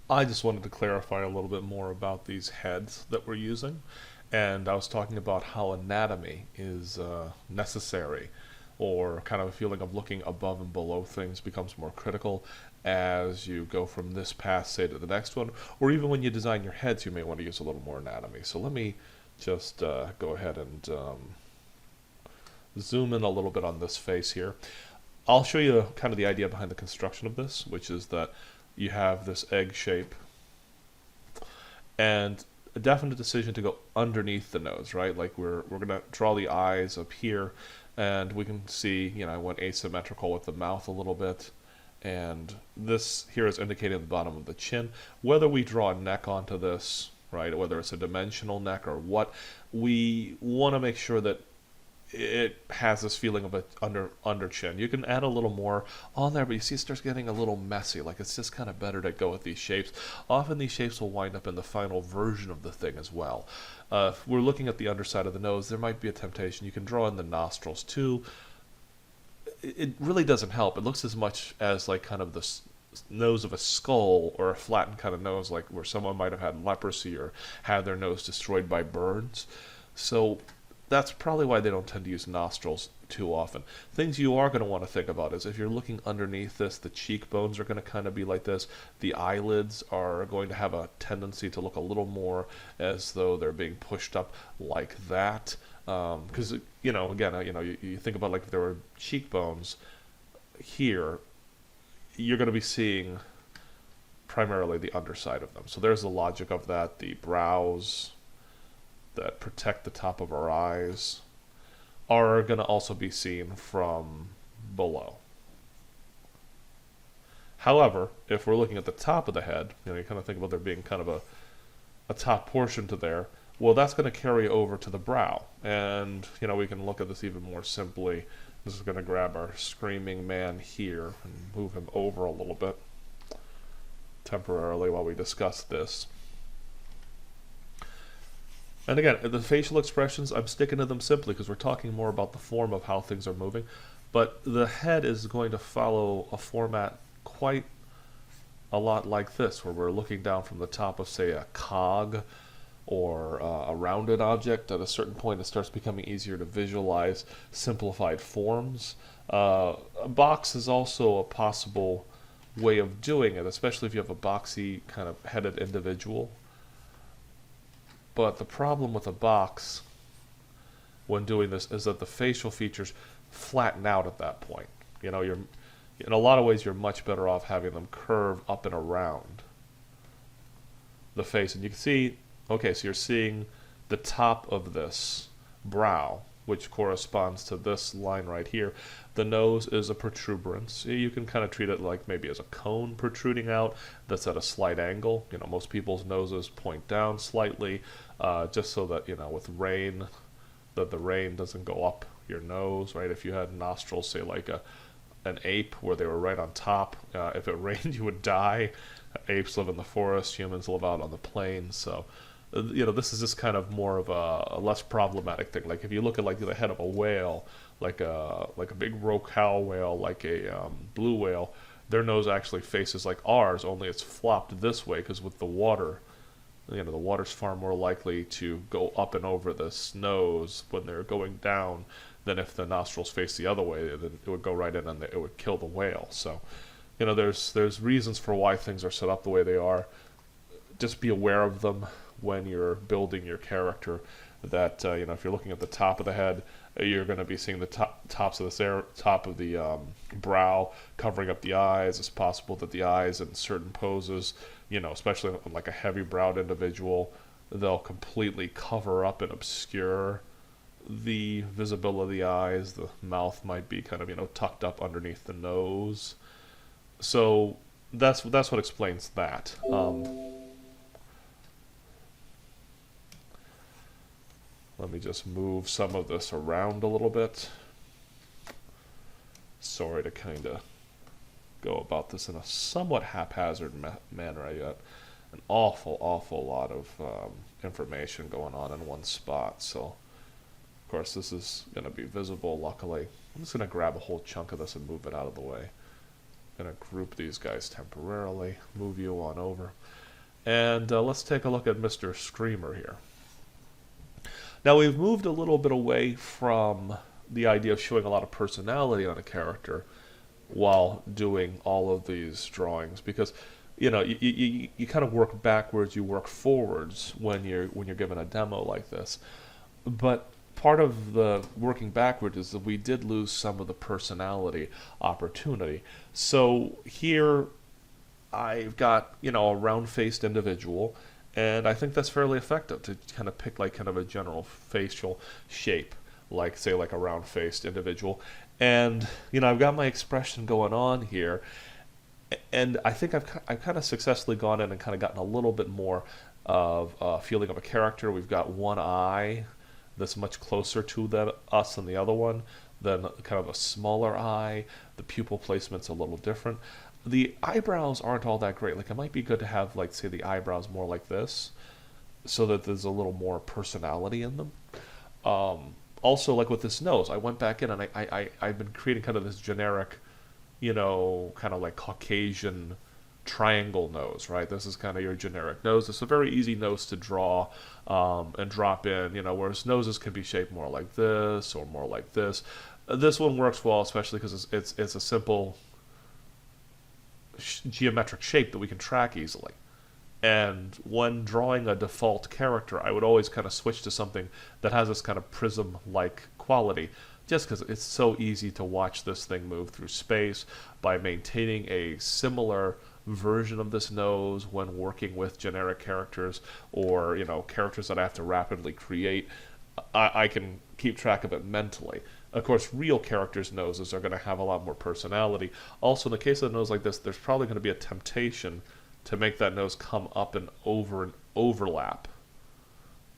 I just wanted to clarify a little bit more about these heads that we're using. And I was talking about how anatomy is necessary, or kind of a feeling of looking above and below things becomes more critical as you go from this path, say, to the next one. Or even when you design your heads, you may want to use a little more anatomy. So let me just go ahead and zoom in a little bit on this face here. I'll show you kind of the idea behind the construction of this, which is that you have this egg shape and a definite decision to go underneath the nose, right? Like we're gonna draw the eyes up here, and we can see, I went asymmetrical with the mouth a little bit, and this here is indicating the bottom of the chin. Whether we draw a neck onto this, right, whether it's a dimensional neck or what, we want to make sure that it has this feeling of a under chin. You can add a little more on there, but you see it starts getting a little messy. Like, it's just kind of better to go with these shapes. Often these shapes will wind up in the final version of the thing as well. If we're looking at the underside of the nose, there might be a temptation. You can draw in the nostrils too. It really doesn't help. It looks as much as like kind of the nose of a skull, or a flattened kind of nose, like where someone might have had leprosy or had their nose destroyed by burns. So that's probably why they don't tend to use nostrils too often. Things you are going to want to think about is if you're looking underneath this, the cheekbones are going to kind of be like this. The eyelids are going to have a tendency to look a little more as though they're being pushed up like that. Because, again, you think about, like, if there were cheekbones here, you're going to be seeing primarily the underside of them. So there's the logic of that. The brows that protect the top of our eyes are going to also be seen from below. However, if we're looking at the top of the head, you kind of think about there being kind of a top portion to there, well, that's going to carry over to the brow. And, we can look at this even more simply. This is going to grab our screaming man here and move him over a little bit temporarily while we discuss this. And again, the facial expressions, I'm sticking to them simply because we're talking more about the form of how things are moving. But the head is going to follow a format quite a lot like this, where we're looking down from the top of, say, a cog or a rounded object. At a certain point, it starts becoming easier to visualize simplified forms. A box is also a possible way of doing it, especially if you have a boxy kind of headed individual. But the problem with a box when doing this is that the facial features flatten out at that point. You're in a lot of ways you're much better off having them curve up and around the face. And you can see, okay, so you're seeing the top of this brow, which corresponds to this line right here. The nose is a protuberance. You can kind of treat it like maybe as a cone protruding out that's at a slight angle. Most people's noses point down slightly, just so that, with rain, that the rain doesn't go up your nose, right? If you had nostrils, say like an ape, where they were right on top, if it rained, you would die. Apes live in the forest, humans live out on the plains, so this is just kind of more of a less problematic thing. Like if you look at like the head of a whale, like a big rorqual whale, like a blue whale, their nose actually faces like ours, only it's flopped this way because with the water, the water's far more likely to go up and over this nose when they're going down than if the nostrils face the other way. Then it would go right in and it would kill the whale. So, there's reasons for why things are set up the way they are. Just be aware of them when you're building your character, that if you're looking at the top of the head, you're going to be seeing the top of the brow covering up the eyes. It's possible that the eyes in certain poses, especially like a heavy browed individual, they'll completely cover up and obscure the visibility of the eyes. The mouth might be kind of tucked up underneath the nose. So that's what explains that. Let me just move some of this around a little bit. Sorry to kind of go about this in a somewhat haphazard manner. I got an awful lot of information going on in one spot. So, of course, this is going to be visible, luckily. I'm just going to grab a whole chunk of this and move it out of the way. going to group these guys temporarily, move you on over. And let's take a look at Mr. Screamer here. Now we've moved a little bit away from the idea of showing a lot of personality on a character while doing all of these drawings, because you kind of work backwards, you work forwards when you're given a demo like this. But part of the working backwards is that we did lose some of the personality opportunity. So here I've got, a round-faced individual, and I think that's fairly effective to kind of pick like kind of a general facial shape, like say like a round-faced individual. And, I've got my expression going on here, and I think I've kind of successfully gone in and kind of gotten a little bit more of a feeling of a character. We've got one eye that's much closer to us than the other one, then kind of a smaller eye. The pupil placement's a little different. The eyebrows aren't all that great. Like, it might be good to have, like, say, the eyebrows more like this, so that there's a little more personality in them. Also, like with this nose, I went back in and I've been creating kind of this generic, kind of like Caucasian triangle nose, right? This is kind of your generic nose. It's a very easy nose to draw and drop in, whereas noses can be shaped more like this or more like this. This one works well, especially because it's a simple geometric shape that we can track easily. And when drawing a default character, I would always kind of switch to something that has this kind of prism-like quality, just because it's so easy to watch this thing move through space by maintaining a similar version of this nose when working with generic characters or characters that I have to rapidly create. I can keep track of it mentally. Of course, real characters' noses are going to have a lot more personality. Also, in the case of a nose like this, there's probably going to be a temptation to make that nose come up and overlap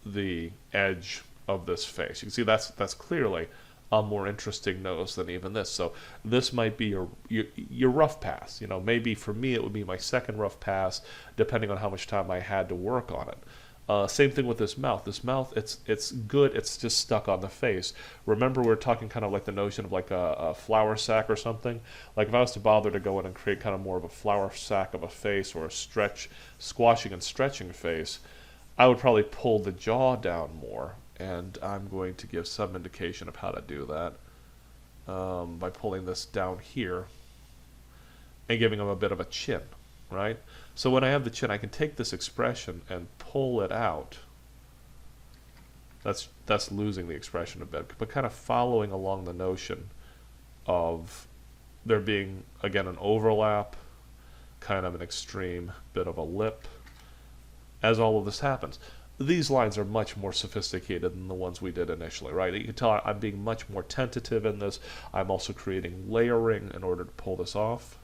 the edge of this face. You can see that's clearly a more interesting nose than even this. So this might be your rough pass. Maybe for me it would be my second rough pass, depending on how much time I had to work on it. Same thing with this mouth. This mouth, it's good. It's just stuck on the face. Remember, we're talking kind of like the notion of like a flour sack or something. Like if I was to bother to go in and create kind of more of a flour sack of a face or a squashing and stretching face, I would probably pull the jaw down more. And I'm going to give some indication of how to do that by pulling this down here and giving him a bit of a chin, right? So when I have the chin, I can take this expression and pull it out. That's losing the expression a bit, but kind of following along the notion of there being, again, an overlap, kind of an extreme bit of a lip, as all of this happens. These lines are much more sophisticated than the ones we did initially, right? You can tell I'm being much more tentative in this. I'm also creating layering in order to pull this off.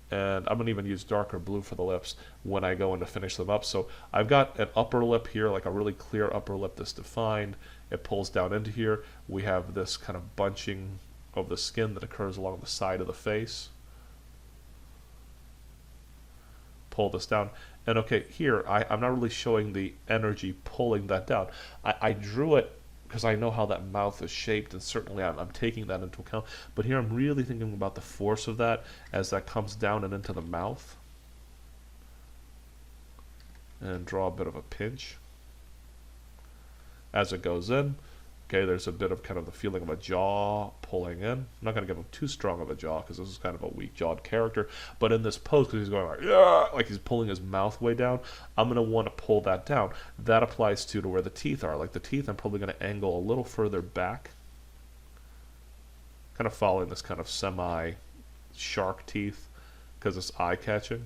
And I'm going to even use darker blue for the lips when I go in to finish them up. So I've got an upper lip here, like a really clear upper lip that's defined. It pulls down into here. We have this kind of bunching of the skin that occurs along the side of the face. Pull this down. And okay, here, I'm not really showing the energy pulling that down. I drew it because I know how that mouth is shaped, and certainly I'm taking that into account. But here I'm really thinking about the force of that as that comes down and into the mouth. And draw a bit of a pinch as it goes in. Okay, there's a bit of kind of the feeling of a jaw pulling in. I'm not going to give him too strong of a jaw because this is kind of a weak-jawed character. But in this pose, because he's going like, yeah, like he's pulling his mouth way down, I'm going to want to pull that down. That applies to where the teeth are. Like the teeth, I'm probably going to angle a little further back, kind of following this kind of semi-shark teeth because it's eye-catching.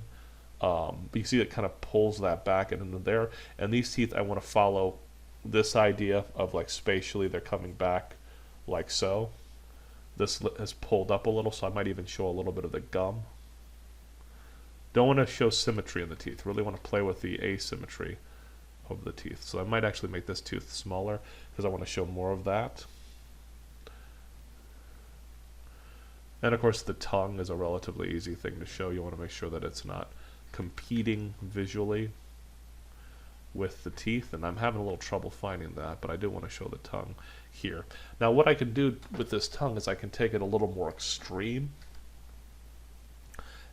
But you see it kind of pulls that back and into there. And these teeth, I want to follow this idea of like spatially they're coming back like so. This has pulled up a little, so I might even show a little bit of the gum. Don't want to show symmetry in the teeth. Really want to play with the asymmetry of the teeth. So I might actually make this tooth smaller because I want to show more of that. And of course the tongue is a relatively easy thing to show. You want to make sure that it's not competing visually with the teeth, and I'm having a little trouble finding that, but I do want to show the tongue here. Now what I can do with this tongue is I can take it a little more extreme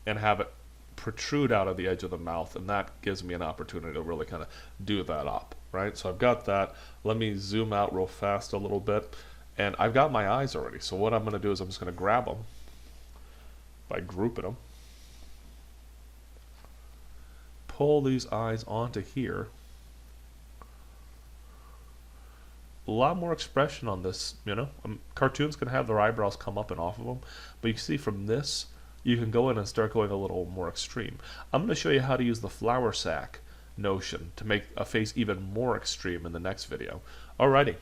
and have it protrude out of the edge of the mouth, and that gives me an opportunity to really kind of do that up, right? So I've got that. Let me zoom out real fast a little bit, and I've got my eyes already. So what I'm going to do is I'm just going to grab them by grouping them, pull these eyes onto here. A lot more expression on this, you know. Cartoons can have their eyebrows come up and off of them, but you can see from this, you can go in and start going a little more extreme. I'm going to show you how to use the flour sack notion to make a face even more extreme in the next video. Alrighty.